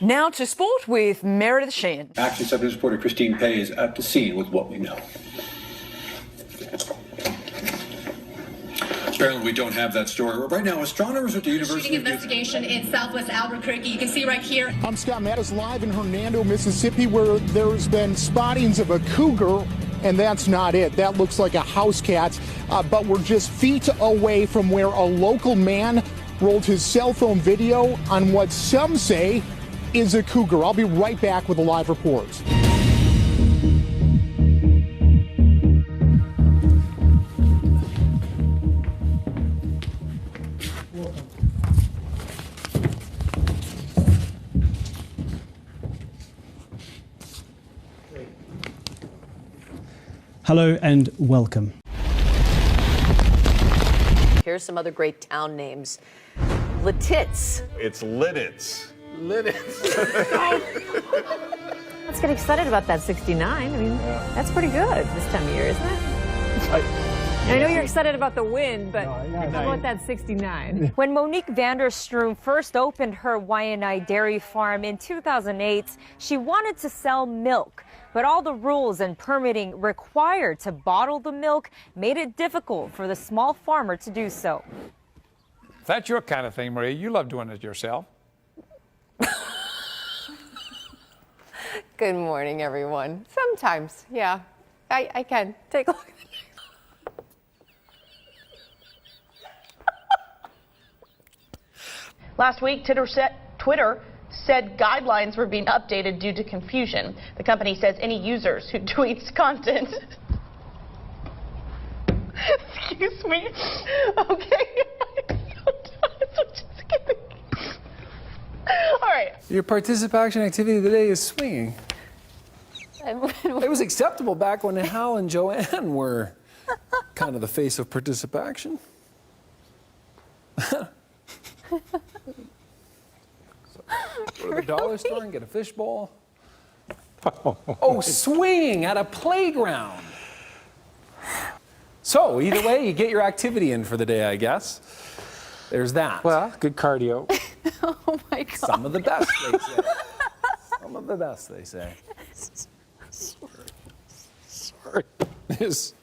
Now to sport with Meredith Sheehan. Action 7 reporter Christine Pay is at the scene with what we know. Apparently we don't have that story. Right now, astronomers at the University of investigation in southwest Albuquerque. You can see right here. I'm Scott Mattis live in Hernando, Mississippi, where there's been spottings of a cougar, and that's not it. That looks like a house cat, but we're just feet away from where a local man rolled his cell phone video on what some say is a cougar. I'll be right back with a live report. Hello and welcome. Here's some other great town names. Lititz. It's Lidditz. Let's get excited about that 69. I mean, that's pretty good this time of year, isn't it? I know you're excited about the win, but how about that 69? When Monique Vanderstroom first opened her Waianae dairy farm in 2008, she wanted to sell milk. But all the rules and permitting required to bottle the milk made it difficult for the small farmer to do so. If that's your kind of thing, Maria, you love doing it yourself. Good morning, everyone. Sometimes, yeah, I can. Take a look. Last week, Twitter said guidelines were being updated due to confusion. The company says any users who tweets content. Excuse me. Okay. Just kidding. All right. Your participation activity today is swinging. It was acceptable back when Hal and Joanne were kind of the face of participation. Go to the dollar store and get a fishbowl. Oh, swinging at a playground. So either way, you get your activity in for the day, I guess. There's that. Well, good cardio. Oh my God. Some of the best, they say. Some of the best, they say. Sorry.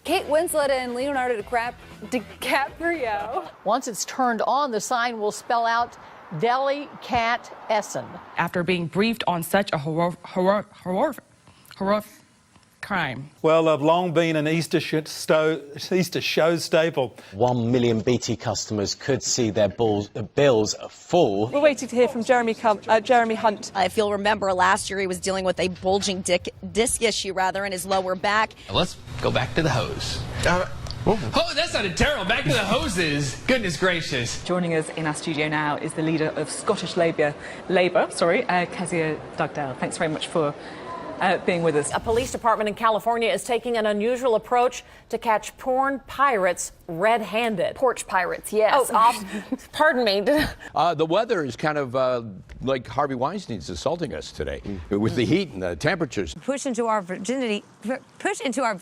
Kate Winslet and Leonardo DiCaprio. Once it's turned on, the sign will spell out Deli Cat Essen. After being briefed on such a horrific crime. Well, they've long been an Easter show staple. 1 million BT customers could see their bills fall. We're waiting to hear from Jeremy Hunt. If you'll remember, last year he was dealing with a bulging disc issue in his lower back. Let's go back to the hose. Oh, that sounded terrible. Back to the hoses. Goodness gracious. Joining us in our studio now is the leader of Scottish Labour, Kezia Dugdale. Thanks very much for being with us. A police department in California is taking an unusual approach to catch porn pirates red-handed. Porch pirates, yes. Oh, pardon me. The weather is kind of like Harvey Weinstein's assaulting us today with the heat and the temperatures. Push into our vicinity. I was about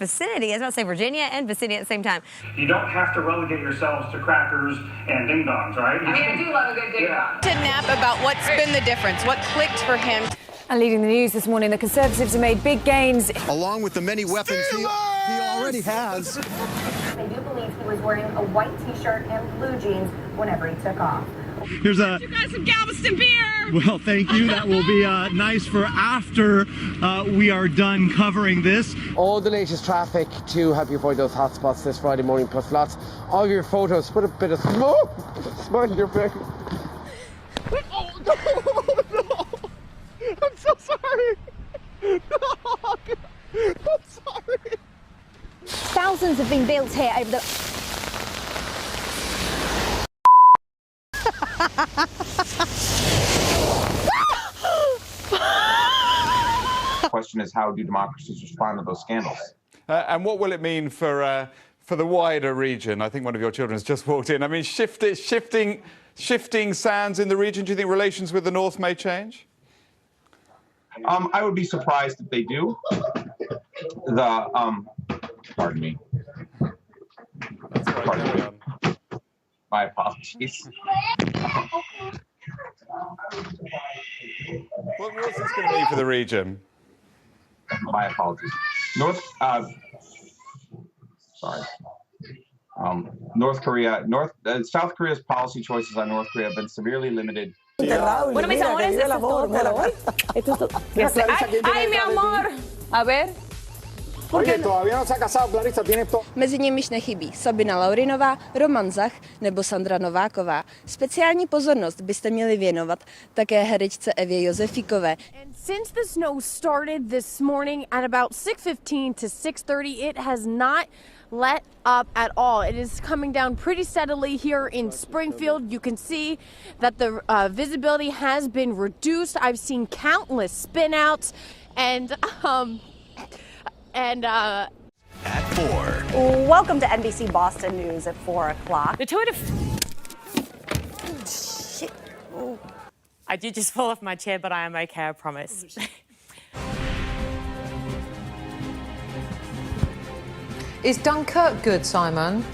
to say Virginia and vicinity at the same time. You don't have to relegate yourselves to crackers and ding-dongs, right? I mean, I do love a good ding-dong. To nap about what's been the difference, what clicked for him. And leading the news this morning, the Conservatives have made big gains. Along with the many weapons he already has. I do believe he was wearing a white T-shirt and blue jeans whenever he took off. Here's You got some Galveston beer. Well, thank you. That will be nice for after we are done covering this. All the latest traffic to help you avoid those hotspots this Friday morning, plus lots of your photos. Put a bit of smoke in your face. Oh, no. I'm so sorry. No, I'm sorry. Thousands have been built here over the... The question is, how do democracies respond to those scandals? And what will it mean for the wider region? I think one of your children has just walked in. I mean, shifting sands in the region. Do you think relations with the North may change? I would be surprised if they do. Pardon me. Pardon me. My apologies. Well, this going to mean for the region? My apologies. South Korea's policy choices on North Korea have been severely limited. Bueno, mis amores, esto es todo por hoy. Ay, mi amor. A ver. Oye, todavía no se ha casado, Clarisa, tiene to... Mezi nimiž nechybí Sabina Laurinová, Roman Zach nebo Sandra Nováková. Speciální pozornost byste měli věnovat také herečce Evě Josefikové. And since the snow started this morning at about 6:15 to 6:30, it has not let up at all. It is coming down pretty steadily here in Springfield. You can see that the visibility has been reduced. I've seen countless spin-outs and at 4. Welcome to NBC Boston News at 4 o'clock. The Tour de... Shit. Oh. I did just fall off my chair, but I am okay, I promise. Is Dunkirk good, Simon?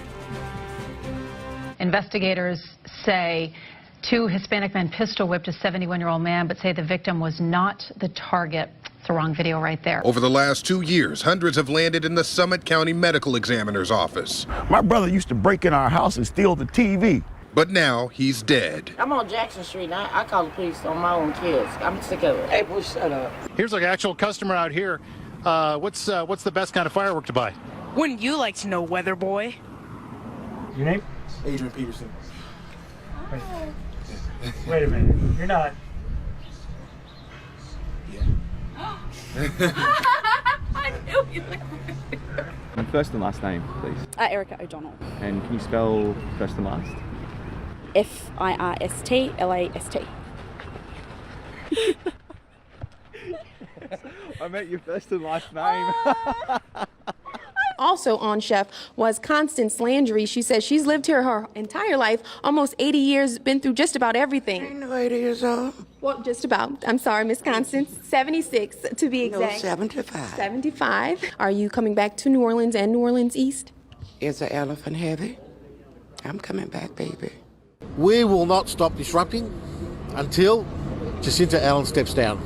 Investigators say 2 Hispanic men pistol whipped a 71-year-old man, but say the victim was not the target. It's the wrong video right there. Over the last 2 years, hundreds have landed in the Summit County Medical Examiner's office. My brother used to break in our house and steal the TV. But now he's dead. I'm on Jackson Street, and I call the police on my own kids. I'm sick of it. Hey, boy, shut up. Here's like an actual customer out here. What's the best kind of firework to buy? Wouldn't you like to know, weather boy? Your name? Adrian Peterson. Wait a minute. You're not. I knew you would. My first and last name, please. Erica O'Donnell. And can you spell first and last? First-Last. I meant your first and last name. Also on Chef was Constance Landry. She says she's lived here her entire life, almost 80 years, been through just about everything. Ain't no 80 years old. Well, just about. I'm sorry, Miss Constance. 76 to be exact. No, 75. 75. Are you coming back to New Orleans and New Orleans East? Is the elephant heavy? I'm coming back, baby. We will not stop disrupting until Jacinta Allen steps down.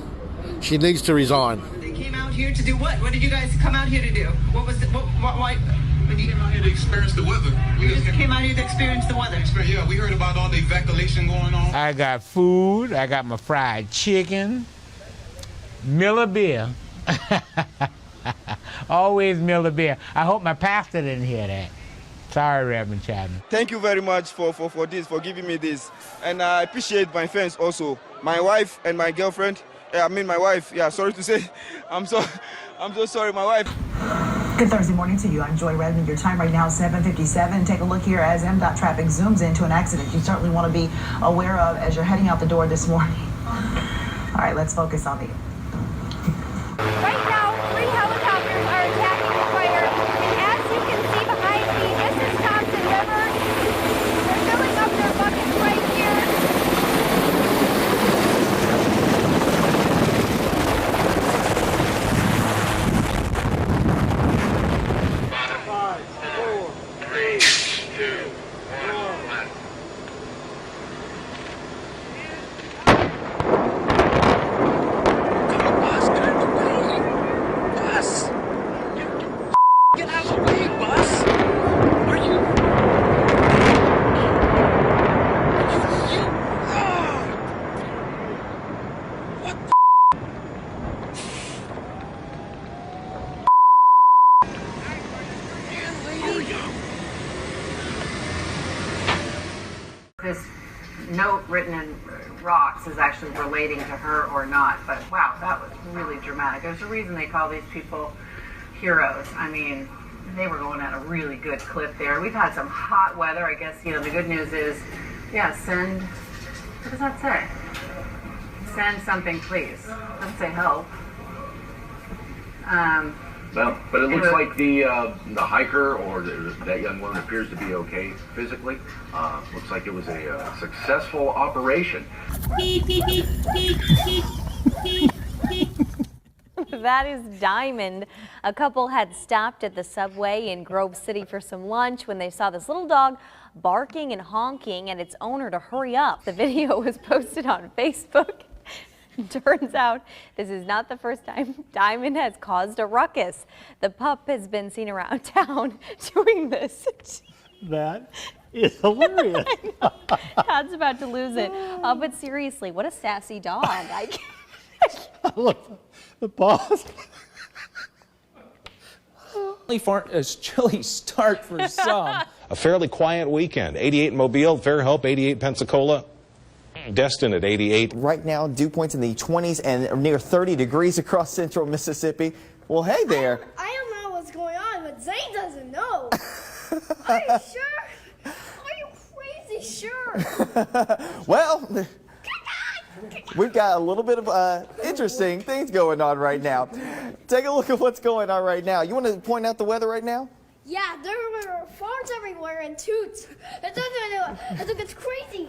She needs to resign. They came out here to do what? What did you guys come out here to do? What was it? Why? We came out here to experience the weather. You just came out here to experience the weather. Yeah, we heard about all the evacuation going on. I got food. I got my fried chicken. Miller beer. Always Miller beer. I hope my pastor didn't hear that. Sorry, Reverend Chapman. Thank you very much for this, for giving me this. And I appreciate my friends also. My wife and my girlfriend. My wife. Yeah, sorry to say. I'm so sorry, my wife. Good Thursday morning to you. I'm Joy Redmond. Your time right now is 7:57. Take a look here as MDOT traffic zooms into an accident you certainly want to be aware of as you're heading out the door this morning. All right, let's focus on the... Right now, 3 helicopters are attacking the fire. And as you can see behind me, this is Thompson River. They're filling up their buckets right here. 5, 4, 3, 2, 1. Get out of the way, Bus! Are you... What the... This note written in rocks is actually relating to her or not, but wow, that was really dramatic. There's a reason they call these people heroes. I mean, they were going at a really good clip there. We've had some hot weather. I guess, the good news is, send, what does that say? Send something, please. Doesn't say help. Well, but it looks like the hiker or that young woman appears to be okay physically. Looks like it was a successful operation. That is Diamond. A couple had stopped at the Subway in Grove City for some lunch when they saw this little dog barking and honking at its owner to hurry up. The video was posted on Facebook. Turns out this is not the first time Diamond has caused a ruckus. The pup has been seen around town doing this. That is hilarious. Todd's about to lose it. But seriously, what a sassy dog. Look, the boss. A chilly start for some. A fairly quiet weekend. 88 in Mobile, Fairhope, 88 Pensacola, Destin at 88. Right now, dew points in the 20s and near 30 degrees across central Mississippi. Well, hey there. I don't know what's going on, but Zane doesn't know. Are you sure? Are you crazy sure? Well, we've got a little bit of interesting things going on right now. Take a look at what's going on right now. You want to point out the weather right now? Yeah, there are farms everywhere and toots. It's crazy.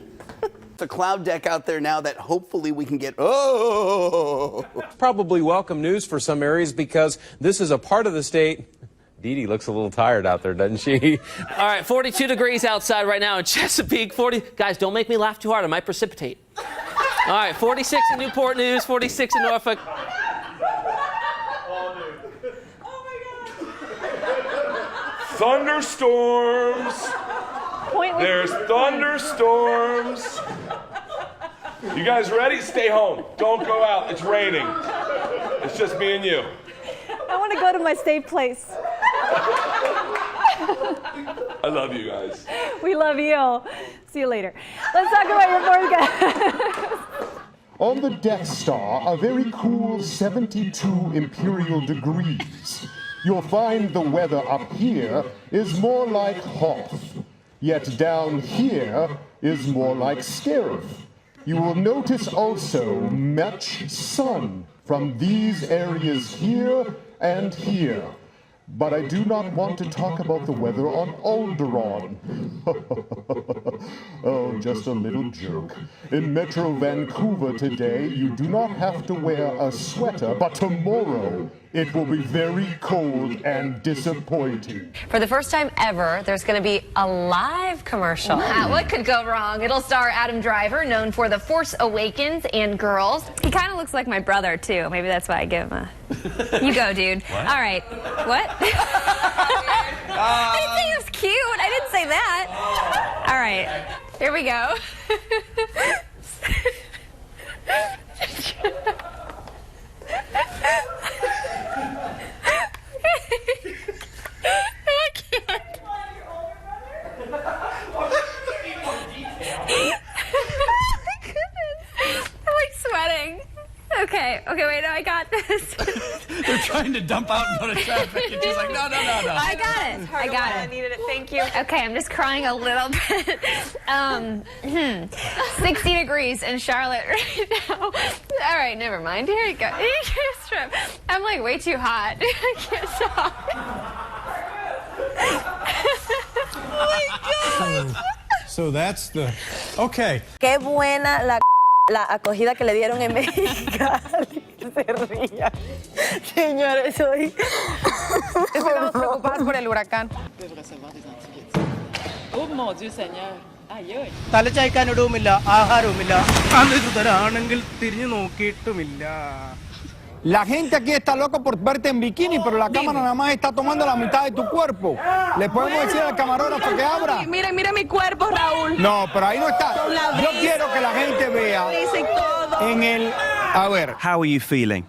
It's a cloud deck out there now that hopefully we can get. Oh! Probably welcome news for some areas because this is a part of the state. Dee Dee looks a little tired out there, doesn't she? All right, 42 degrees outside right now in Chesapeake. 40. Guys, don't make me laugh too hard. I might precipitate. All right, 46 in Newport News, 46 in Norfolk. Thunderstorms. There's thunderstorms. You guys ready? Stay home. Don't go out. It's raining. It's just me and you. I want to go to my safe place. I love you guys. We love you. See you later. Let's talk about your forecast. On the Death Star, a very cool 72 imperial degrees. You'll find the weather up here is more like Hoth, yet down here is more like Scarif. You will notice also much sun from these areas here and here. But I do not want to talk about the weather on Alderaan. Oh, just a little joke. In Metro Vancouver today, you do not have to wear a sweater, but tomorrow it will be very cold and disappointing. For the first time ever, there's going to be a live commercial. What could go wrong? It'll star Adam Driver, known for The Force Awakens and Girls. He kind of looks like my brother, too. Maybe that's why I give him a... You go, dude. What? All right. What? I didn't say he was cute. I didn't say that. All right. Here we go. I can't. Oh my goodness. I'm like sweating. Okay, wait, no, I got this. They're trying to dump out in front of traffic, and she's like, no. I got it. I needed it. Thank you. Okay, I'm just crying a little bit. 60 degrees in Charlotte right now. All right, never mind. Here you go. I'm like way too hot. I can't stop. Oh my God. So that's the... Okay. Qué buena la acogida que le dieron en Mexicali. Se ría. Señores, hoy... Estamos preocupados por el huracán. Oh mon Dieu Seigneur. തലചായ്ക്കാൻ ഇടവുമില്ല ആഹാരവുമില്ല അന്ധരാണെങ്കിൽ തിരിഞ്ഞു നോക്കിയിട്ടുമില്ല. La gente aquí está loca por verte en bikini, pero la cámara nada más está tomando la mitad de tu cuerpo. ¿Le podemos decir al camarógrafo que abra? Mira mi cuerpo, Raúl. No, pero ahí no está. Yo quiero que la gente vea en el... A ver. How are you feeling?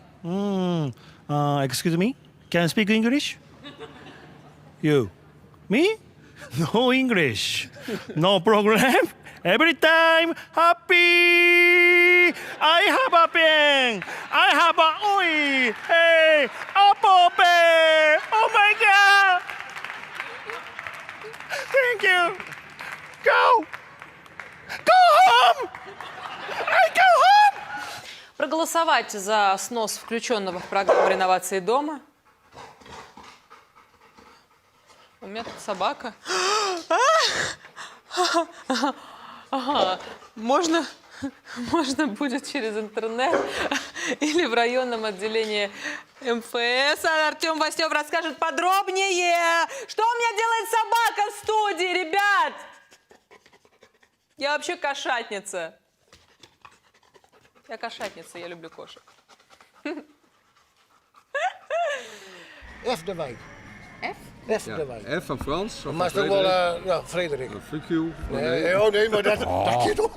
Excuse me? Can I speak English? You? Me? No English. No problem. Every time happy. I have a pen. I have a oil. Hey, apple pen. Oh my God. Thank you. Go. Go home. I go home. Проголосовать за снос включенного в программу реновации дома. У меня тут собака. Ага. Можно будет через интернет или в районном отделении МФС. Артем Васнев расскажет подробнее. Что у меня делает собака в студии, ребят? Я вообще кошатница. Я кошатница, я люблю кошек. F de wijk. F? F de wijk. F van Frans? Of Maar is van toch wel, Frederik? ja, Frederik. Fuck you. Nee, oh nee, maar dat je toch...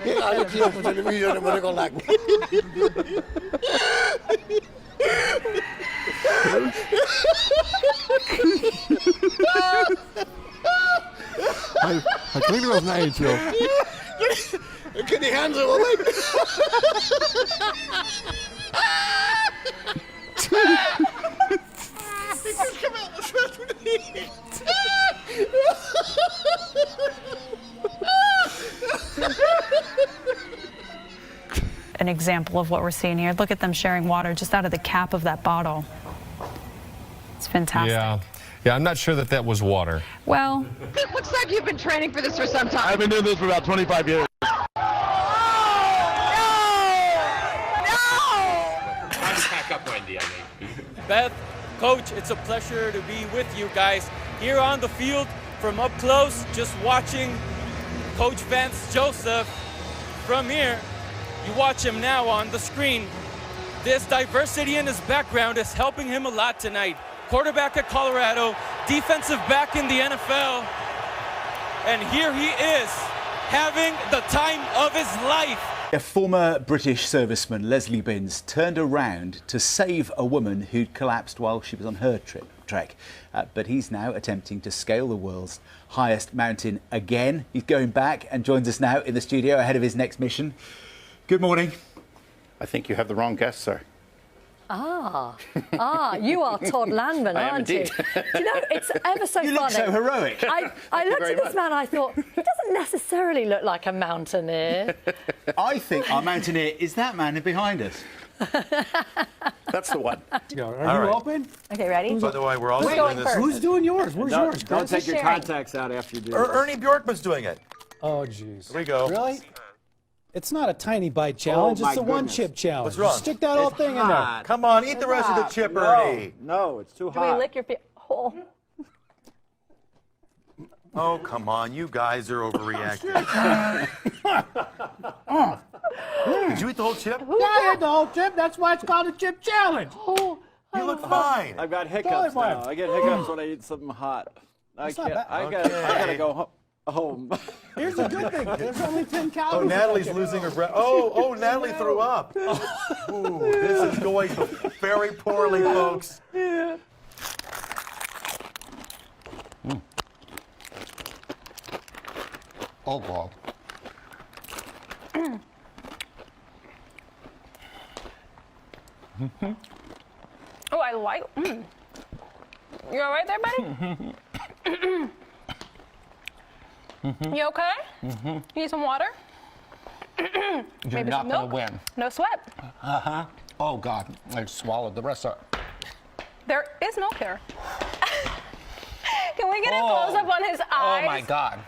Ja, ik zie op de televisie, dan moet ik al lachen. Hij klinkt wel als een eentje, joh. Ik kan die hand zo wel weg. Ik vind het geweldig, wat doe je An example of what we're seeing here. Look at them sharing water just out of the cap of that bottle. It's fantastic. Yeah, I'm not sure that was water. Well, It looks like you've been training for this for some time. I've been doing this for about 25 years. Pack up, Wendy, I mean. Beth, Coach, it's a pleasure to be with you guys here on the field from up close, just watching Coach Vance Joseph from here. You watch him now on the screen. This diversity in his background is helping him a lot tonight. Quarterback at Colorado, defensive back in the NFL, and here he is having the time of his life. A former British serviceman, Leslie Binns, turned around to save a woman who'd collapsed while she was on her trek. But he's now attempting to scale the world's highest mountain again. He's going back and joins us now in the studio ahead of his next mission. Good morning. I think you have the wrong guest, sir. You are Todd Landman, I am aren't indeed. you? Do you know, it's ever so You funny. look so heroic. I looked very at this much. man, I thought, he doesn't necessarily look like a mountaineer. I think our mountaineer is that man behind us. That's the one. Are you open? Okay, ready? By the way, we're also Who's doing going this. first? Who's doing yours? Where's yours? Don't Who's take your sharing? contacts out after you do it. Ernie Bjorkman's doing it. Oh, jeez. Here we go. Really? It's not a tiny bite challenge. Oh, It's my a one goodness. chip challenge. What's wrong? Stick that whole thing in there. Come on, eat the rest of the chip, Ernie. No, it's too Do we lick your feet? Oh. Oh, come on, you guys are overreacting. Did you eat the whole chip? Yeah, I had the whole chip. That's why it's called a chip challenge. You look fine. I've got Totally hiccups fine. now. I get hiccups when I eat something hot. I not bad. I gotta go home. Here's the good thing. There's only 10 calories. Oh, in Natalie's that chip. losing her breath. Oh, Natalie threw up. Ooh, this is going very poorly, folks. Oh, God. Oh, I like. You all right there, buddy? You okay? You need some water? You're Maybe not some gonna milk? win. No sweat. Oh, God. I swallowed the rest of it. There is milk here. Can we get a close up on his eyes? Oh, my God.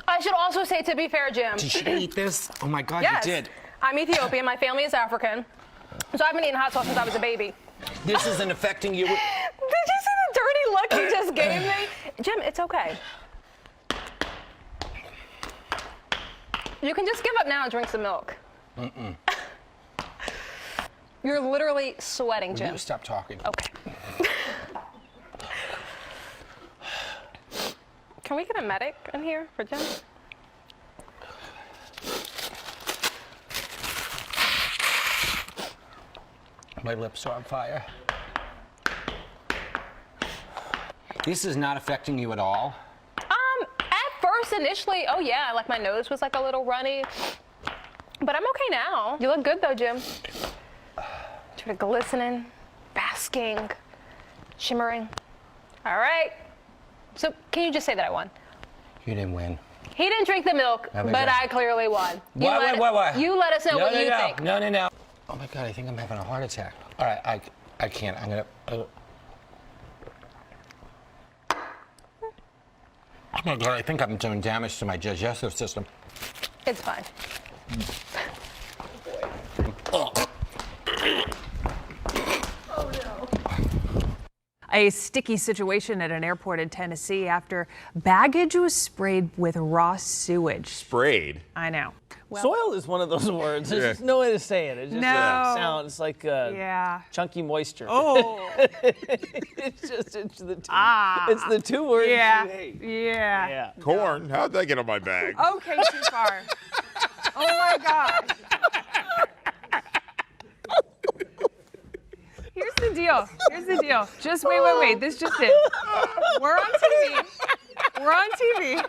I should also say, to be fair, Jim. Did you eat this? Oh, my God, Yes. you did. I'm Ethiopian. My family is African. So I've been eating hot sauce since I was a baby. This isn't affecting you. Did you see the dirty look you just gave me? Jim, it's okay. You can just give up now and drink some milk. Mm-mm. You're literally sweating, Will Jim. you stop talking? Okay. Can we get a medic in here for Jim? My lips are on fire. This is not affecting you at all? At first, initially, oh yeah, like my nose was like a little runny. But I'm okay now. You look good though, Jim. Sort of glistening, basking, shimmering. All right. So can you just say that I won? You didn't win. He didn't drink the milk, Have a but go. I clearly won. You Why? You let us know what you think. No. Oh my God, I think I'm having a heart attack. All right, I can't. I'm gonna. Oh my God, I think I'm doing damage to my digestive system. It's fine. A sticky situation at an airport in Tennessee after baggage was sprayed with raw sewage. Sprayed? I know. Soil is one of those words. There's just no way to say it. It just sounds like chunky moisture. Oh. it's the two words you hate. Yeah. Corn? How'd that get on my bag? Okay, too far. Oh my gosh. Here's the deal. Just wait. This just in. We're on TV.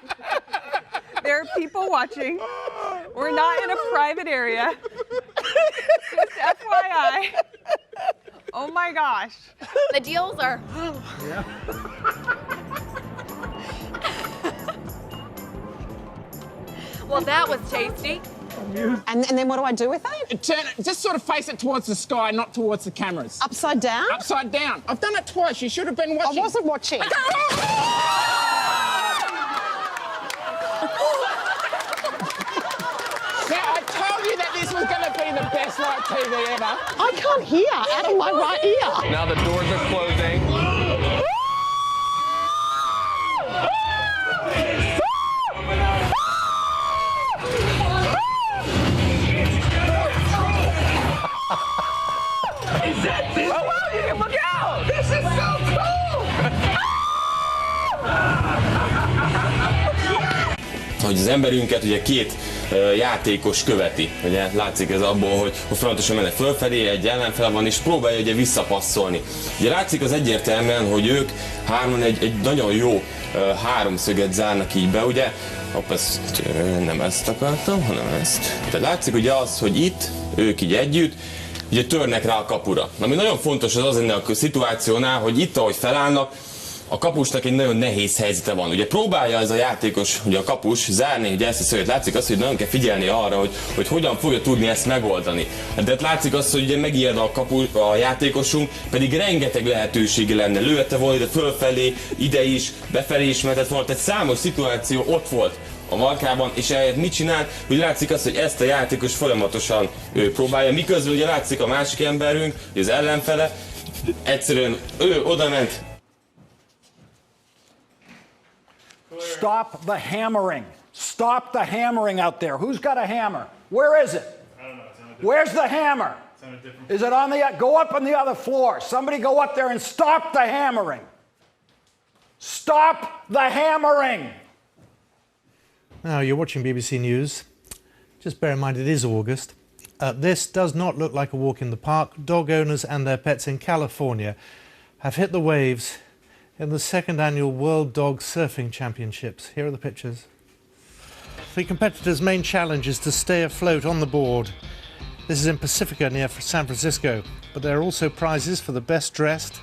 There are people watching. We're not in a private area. Just FYI. Oh my gosh. The deals are. Well, that was tasty. And then what do I do with it? Turn it, just sort of face it towards the sky, not towards the cameras. Upside down? Upside down. I've done it twice. You should have been watching. I wasn't watching. Now, I told you that this was going to be the best live TV ever. I can't hear out of my right ear. Now the doors are closing. Is that this? Oh, wow, you can look out! This is so cool! Hogy az emberünket ugye két játékos követi. Ugye látszik ez abból, hogy folyamatosan mennek fölfelé, egy ellenfele van, és próbálja ugye visszapasszolni. Ugye látszik az egyértelműen, hogy ők hárman egy nagyon jó háromszöget zárnak így be, ugye? Nem ezt akartam, hanem ezt. Tehát látszik ugye az, hogy itt, ők így együtt, ugye törnek rá a kapura. Ami nagyon fontos az ennek a szituációnál, hogy itt, ahogy felállnak, a kapusnak egy nagyon nehéz helyzete van. Ugye próbálja ez a játékos, ugye a kapus zárni, ugye ezt a szöget. Látszik azt, hogy nagyon kell figyelni arra, hogy hogyan fogja tudni ezt megoldani. De látszik azt, hogy ugye megijed a játékosunk, pedig rengeteg lehetősége lenne. Lőtte volna ide fölfelé, ide is, befelé is mehetett volna. Tehát számos szituáció ott volt a markában, és ehhez mit csinál? Hogy látszik azt, hogy ezt a játékos folyamatosan próbálja, miközben ugye látszik a másik emberünk, az ellenfele, egyszerűen ő oda ment. Stop the hammering. Stop the hammering out there. Who's got a hammer? Where is it? I don't know. Where's the hammer? Is it on the, go up on the other floor. Somebody go up there and stop the hammering. Stop the hammering. Now, you're watching BBC News. Just bear in mind it is August. This does not look like a walk in the park. Dog owners and their pets in California have hit the waves in the second annual World Dog Surfing Championships. Here are the pictures. The competitors' main challenge is to stay afloat on the board. This is in Pacifica near San Francisco, but there are also prizes for the best dressed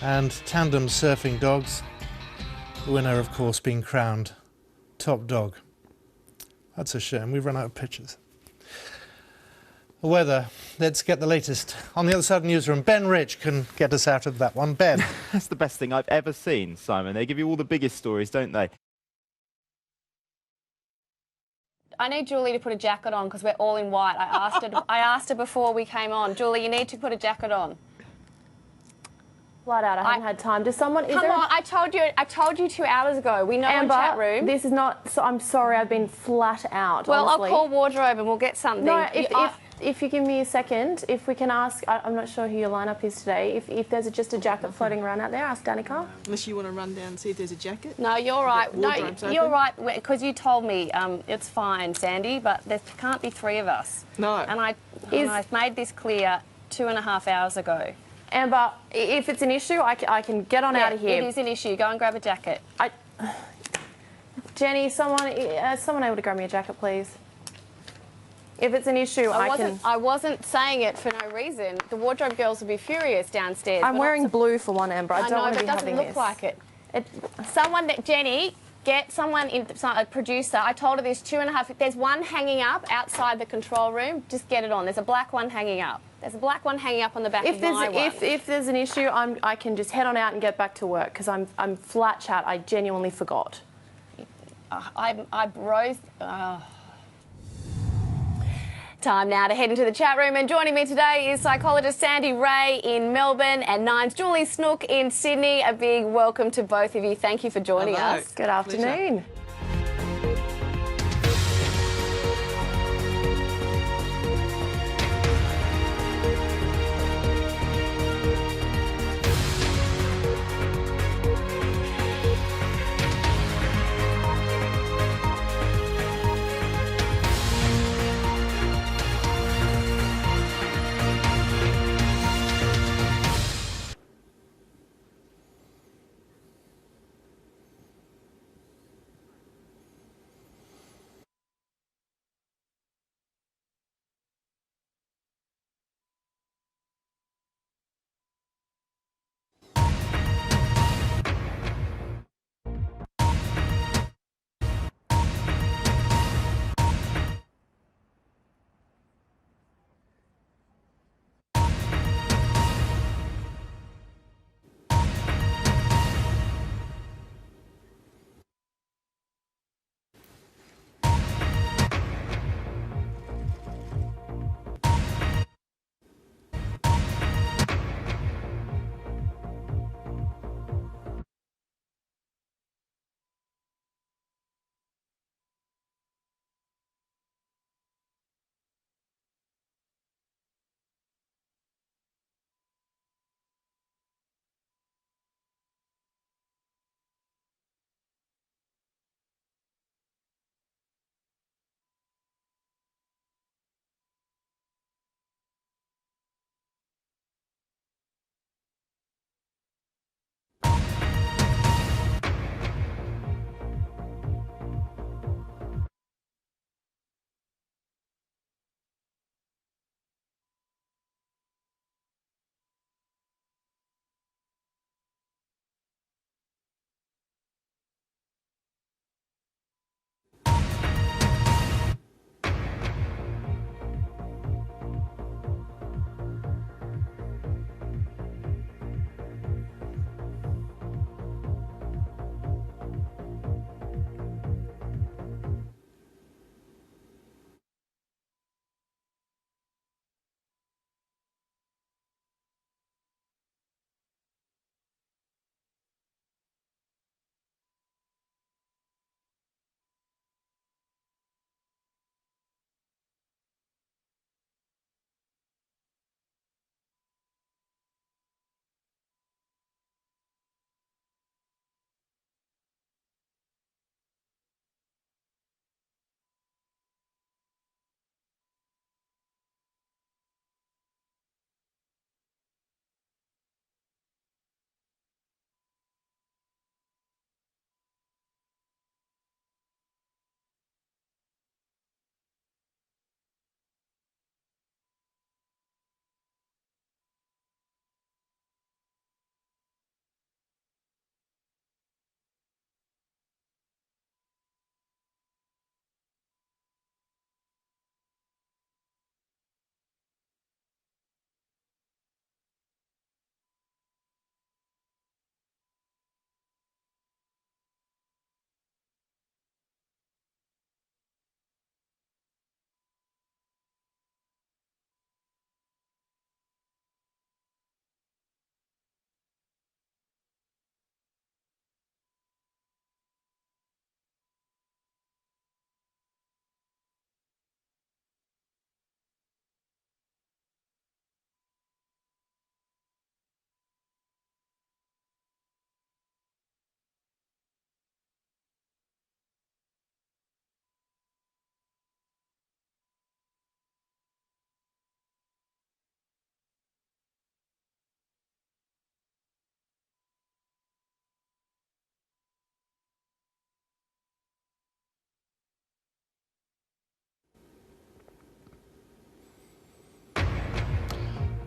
and tandem surfing dogs. The winner, of course, being crowned top dog. That's a shame, we've run out of pictures. The weather, let's get the latest. On the other side of the newsroom, Ben Rich can get us out of that one. Ben. That's the best thing I've ever seen, Simon. They give you all the biggest stories, don't they? I need Julie to put a jacket on because we're all in white. I asked her before we came on. Julie, you need to put a jacket on. Flat out, I haven't had time. Does someone? Come on, I told you 2 hours ago. We know Amber, in chat room. This is not. So I'm sorry, I've been flat out. Well, honestly. I'll call wardrobe and we'll get something. No, if you give me a second, if we can ask, I'm not sure who your lineup is today. If there's just a jacket floating around out there, ask Danica. Unless you want to run down and see if there's a jacket. No, you're right. No, Wardrobe's you're open. right because you told me it's fine, Sandy, but there can't be three of us. No. And I've made this clear 2.5 hours ago. Amber, if it's an issue, I can get on out of here. It is an issue. Go and grab a jacket. Jenny, someone able to grab me a jacket, please? If it's an issue, I wasn't saying it for no reason. The wardrobe girls will be furious downstairs. I'm wearing blue for one, Amber. I don't want to be having having this. It doesn't look like it. Jenny, get someone in, a producer. I told her there's 2.5. There's one hanging up outside the control room. Just get it on. There's a black one hanging up. There's a black one hanging up on the back of my one. If there's an issue, I can just head on out and get back to work because I'm flat chat. I genuinely forgot. I rose. Time now to head into the chat room, and joining me today is psychologist Sandy Ray in Melbourne and Nine's Julie Snook in Sydney. A big welcome to both of you. Thank you for joining us. Good afternoon.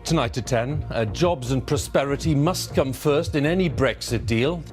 Tonight at 10, jobs and prosperity must come first in any Brexit deal.